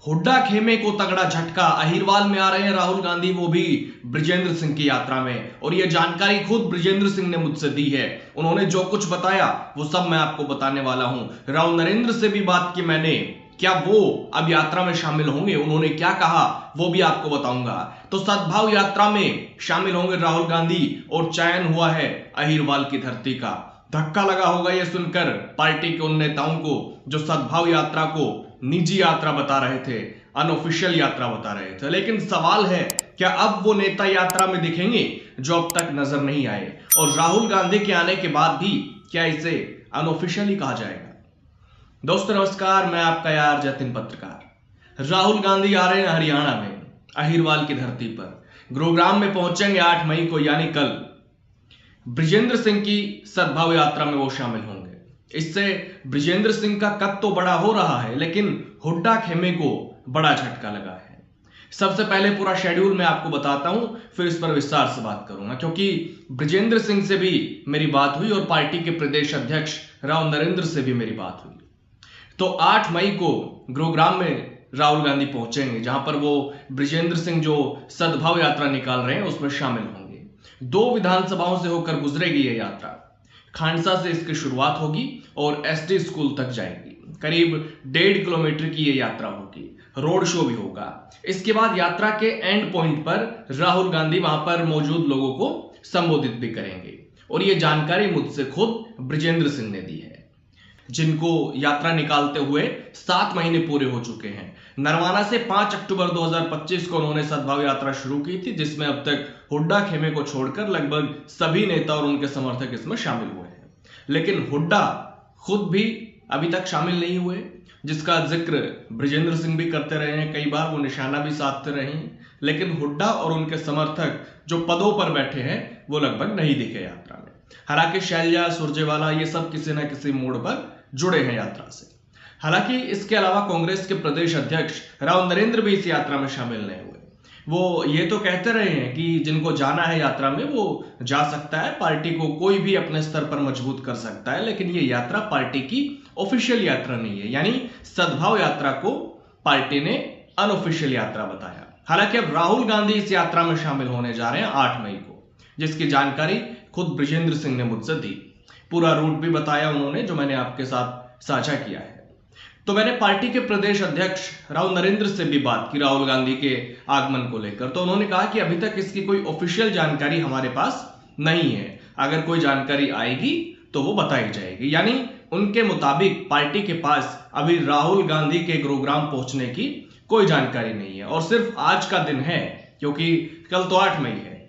हुड्डा खेमे को तगड़ा झटका, अहिरवाल में आ रहे हैं राहुल गांधी, वो भी बृजेंद्र सिंह की यात्रा में। और ये जानकारी खुद बृजेंद्र सिंह ने मुझसे दी है। उन्होंने जो कुछ बताया वो सब मैं आपको बताने वाला हूं। राव नरेंद्र से भी बात की मैंने, क्या वो अब यात्रा में शामिल होंगे, उन्होंने क्या कहा वो भी आपको बताऊंगा। तो सद्भाव यात्रा में शामिल होंगे राहुल गांधी और चयन हुआ है अहिरवाल की धरती का। धक्का लगा होगा यह सुनकर पार्टी के उन नेताओं को जो सद्भाव यात्रा को निजी यात्रा बता रहे थे, अनऑफिशियल यात्रा बता रहे थे। लेकिन सवाल है, क्या अब वो नेता यात्रा में दिखेंगे जो अब तक नजर नहीं आए? और राहुल गांधी के आने के बाद भी क्या इसे अनऑफिशियली कहा जाएगा? दोस्तों नमस्कार, मैं आपका यार जतिन पत्रकार। राहुल गांधी आ रहे हैं हरियाणा में, अहिरवाल की धरती पर। गुरुग्राम में पहुंचेंगे 8 मई को, यानी कल। बृजेंद्र सिंह की सद्भाव यात्रा में वो शामिल होंगे। इससे बृजेंद्र सिंह का कद तो बड़ा हो रहा है, लेकिन हुड्डा खेमे को बड़ा झटका लगा है। सबसे पहले पूरा शेड्यूल मैं आपको बताता हूं, फिर इस पर विस्तार से बात करूंगा, क्योंकि बृजेंद्र सिंह से भी मेरी बात हुई और पार्टी के प्रदेश अध्यक्ष राव नरेंद्र से भी मेरी बात हुई। तो 8 मई को गुरुग्राम में राहुल गांधी पहुंचेंगे, जहां पर वो बृजेंद्र सिंह जो सद्भाव यात्रा निकाल रहे हैं उसमें शामिल होंगे। 2 विधानसभाओं से होकर गुजरेगी यह यात्रा। खांडसा से इसकी शुरुआत होगी और एसडी स्कूल तक जाएगी। करीब 1.5 किलोमीटर की यह यात्रा होगी। रोड शो भी होगा। इसके बाद यात्रा के एंड पॉइंट पर राहुल गांधी वहां पर मौजूद लोगों को संबोधित भी करेंगे। और यह जानकारी मुझसे खुद बृजेंद्र सिंह ने दी है, जिनको यात्रा निकालते हुए 7 महीने पूरे हो चुके हैं। नरवाना से 5 अक्टूबर 2025 को उन्होंने सद्भाव यात्रा शुरू की थी, जिसमें अब तक हुड्डा खेमे को छोड़कर लगभग सभी नेता और उनके समर्थक इसमें शामिल हुए हैं। लेकिन हुड्डा खुद भी अभी तक शामिल नहीं हुए, जिसका जिक्र बृजेंद्र सिंह भी करते रहे हैं, कई बार वो निशाना भी साधते रहे हैं। लेकिन हुड्डा और उनके समर्थक जो पदों पर बैठे हैं वो लगभग नहीं दिखे यात्रा में। हालांकि शैलजा, सुरजेवाला, ये सब किसी न किसी मोड़ पर जुड़े हैं यात्रा से। हालांकि इसके अलावा कांग्रेस के प्रदेश अध्यक्ष राव नरेंद्र भी इस यात्रा में शामिल नहीं हुए। वो ये तो कहते रहे हैं कि जिनको जाना है यात्रा में वो जा सकता है, पार्टी को कोई भी अपने स्तर पर मजबूत कर सकता है। लेकिन ये यात्रा पार्टी की ऑफिशियल यात्रा नहीं है, यानी सद्भाव यात्रा को पार्टी ने अनऑफिशियल यात्रा बताया। हालांकि अब राहुल गांधी इस यात्रा में शामिल होने जा रहे हैं 8 मई को, जिसकी जानकारी खुद बृजेंद्र सिंह ने मुझसे दी। पूरा रूट भी बताया उन्होंने, जो मैंने आपके साथ साझा किया है। तो मैंने पार्टी के प्रदेश अध्यक्ष राव नरेंद्र से भी बात की राहुल गांधी के आगमन को लेकर। तो उन्होंने कहा कि अभी तक इसकी कोई ऑफिशियल जानकारी हमारे पास नहीं है, अगर कोई जानकारी आएगी तो वो बताई जाएगी। यानी उनके मुताबिक पार्टी के पास अभी राहुल गांधी के गुरुग्राम पहुंचने की कोई जानकारी नहीं है। और सिर्फ आज का दिन है, क्योंकि कल तो 8 मई है।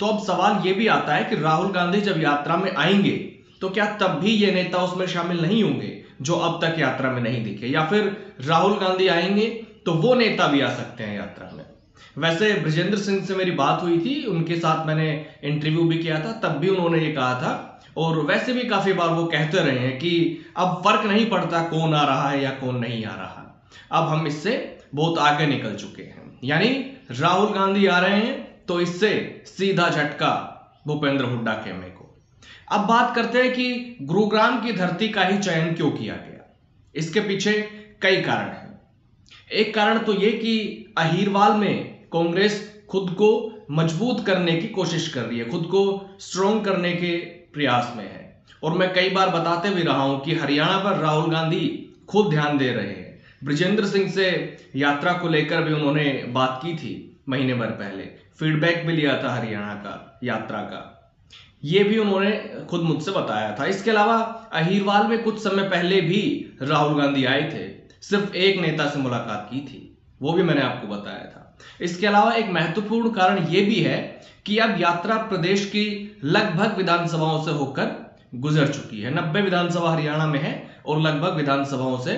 तो अब सवाल यह भी आता है कि राहुल गांधी जब यात्रा में आएंगे तो क्या तब भी ये नेता उसमें शामिल नहीं होंगे जो अब तक यात्रा में नहीं दिखे, या फिर राहुल गांधी आएंगे तो वो नेता भी आ सकते हैं यात्रा में? वैसे बृजेंद्र सिंह से मेरी बात हुई थी, उनके साथ मैंने इंटरव्यू भी किया था, तब भी उन्होंने ये कहा था। और वैसे भी काफी बार वो कहते रहे हैं कि अब फर्क नहीं पड़ता कौन आ रहा है या कौन नहीं आ रहा, अब हम इससे बहुत आगे निकल चुके हैं। यानी राहुल गांधी आ रहे हैं तो इससे सीधा झटका भूपेंद्र हुड्डा खेमे को। अब बात करते हैं कि गुरुग्राम की धरती का ही चयन क्यों किया गया। इसके पीछे कई कारण हैं। एक कारण तो यह कि अहिरवाल में कांग्रेस खुद को मजबूत करने की कोशिश कर रही है, खुद को स्ट्रॉन्ग करने के प्रयास में है। और मैं कई बार बताते भी रहा हूं कि हरियाणा पर राहुल गांधी खुद ध्यान दे रहे हैं। बृजेंद्र सिंह से यात्रा को लेकर भी उन्होंने बात की थी महीने भर पहले, फीडबैक भी लिया था हरियाणा का यात्रा का, ये भी उन्होंने खुद मुझसे बताया था। इसके अलावा अहिरवाल में कुछ समय पहले भी राहुल गांधी आए थे, सिर्फ एक नेता से मुलाकात की थी, वो भी मैंने आपको बताया था। इसके अलावा एक महत्वपूर्ण कारण यह भी है कि अब यात्रा प्रदेश की लगभग विधानसभाओं से होकर गुजर चुकी है। 90 विधानसभा हरियाणा में है और लगभग विधानसभाओं से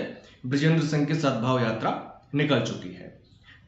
बृजेंद्र सिंह की सद्भाव यात्रा निकल चुकी है।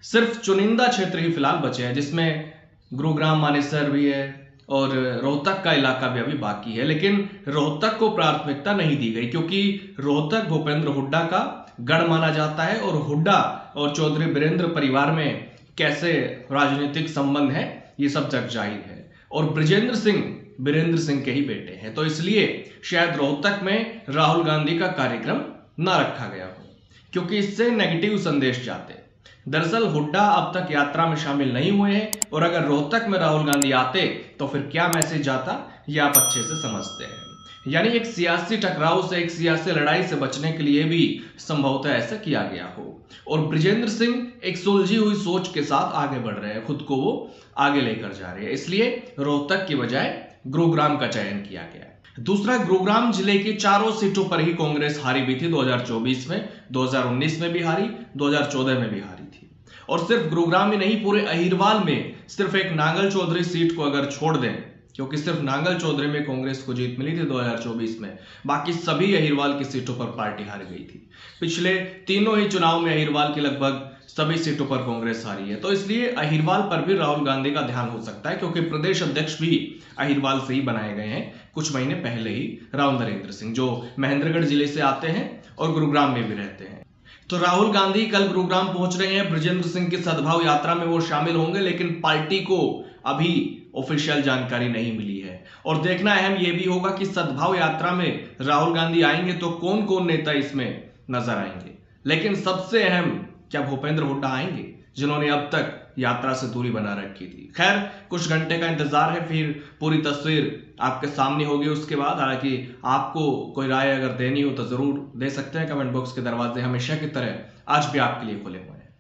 सिर्फ चुनिंदा क्षेत्र ही फिलहाल बचे हैं, जिसमें गुरुग्राम, मानेसर भी है और रोहतक का इलाका भी अभी बाकी है। लेकिन रोहतक को प्राथमिकता नहीं दी गई, क्योंकि रोहतक भूपेंद्र हुड्डा का गढ़ माना जाता है और हुड्डा और चौधरी वीरेंद्र परिवार में कैसे राजनीतिक संबंध है ये सब जग जाहिर है। और बृजेंद्र सिंह वीरेंद्र सिंह के ही बेटे हैं, तो इसलिए शायद रोहतक में राहुल गांधी का कार्यक्रम ना रखा गया हो, क्योंकि इससे नेगेटिव संदेश जाते। दरअसल हुड्डा अब तक यात्रा में शामिल नहीं हुए हैं और अगर रोहतक में राहुल गांधी आते तो फिर क्या मैसेज जाता, ये आप अच्छे से समझते हैं। यानी एक सियासी टकराव से, एक सियासी लड़ाई से बचने के लिए भी संभवतः ऐसा किया गया हो। और बृजेंद्र सिंह एक सुलझी हुई सोच के साथ आगे बढ़ रहे हैं, खुद को वो आगे लेकर जा रहे हैं, इसलिए रोहतक की बजाय गुरुग्राम का चयन किया गया। दूसरा, गुरुग्राम जिले की चारों सीटों पर ही कांग्रेस हारी भी थी। 2024 में, 2019 में भी हारी, 2014 में भी हारी थी। और सिर्फ गुरुग्राम में नहीं, पूरे अहिरवाल में सिर्फ एक नांगल चौधरी सीट को अगर छोड़ दें, क्योंकि सिर्फ नांगल चौधरी में कांग्रेस को जीत मिली थी 2024 में, बाकी सभी अहिरवाल की सीटों पर पार्टी हार गई थी। पिछले तीनों ही चुनाव में अहिरवाल की लगभग सभी सीटों पर कांग्रेस हारी है। तो इसलिए अहिरवाल पर भी राहुल गांधी का ध्यान हो सकता है, क्योंकि प्रदेश अध्यक्ष भी अहिरवाल से ही बनाए गए हैं कुछ महीने पहले ही, राव नरेंद्र सिंह, जो महेंद्रगढ़ जिले से आते हैं और गुरुग्राम में भी रहते हैं। तो राहुल गांधी कल गुरुग्राम पहुंच रहे हैं। बृजेंद्र सिंह की सद्भाव यात्रा में वो शामिल होंगे, लेकिन पार्टी को अभी ऑफिशियल जानकारी नहीं मिली है। और देखना अहम यह भी होगा कि सद्भाव यात्रा में राहुल गांधी आएंगे तो कौन कौन नेता इसमें नजर आएंगे। लेकिन सबसे अहम, क्या भूपेंद्र हुड्डा आएंगे, जिन्होंने अब तक यात्रा से दूरी बना रखी थी। खैर, कुछ घंटे का इंतजार है, फिर पूरी तस्वीर आपके सामने होगी उसके बाद। हालांकि आपको कोई राय अगर देनी हो तो जरूर दे सकते हैं। कमेंट बॉक्स के दरवाजे हमेशा की तरह आज भी आपके लिए खुले हुए हैं।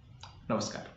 नमस्कार।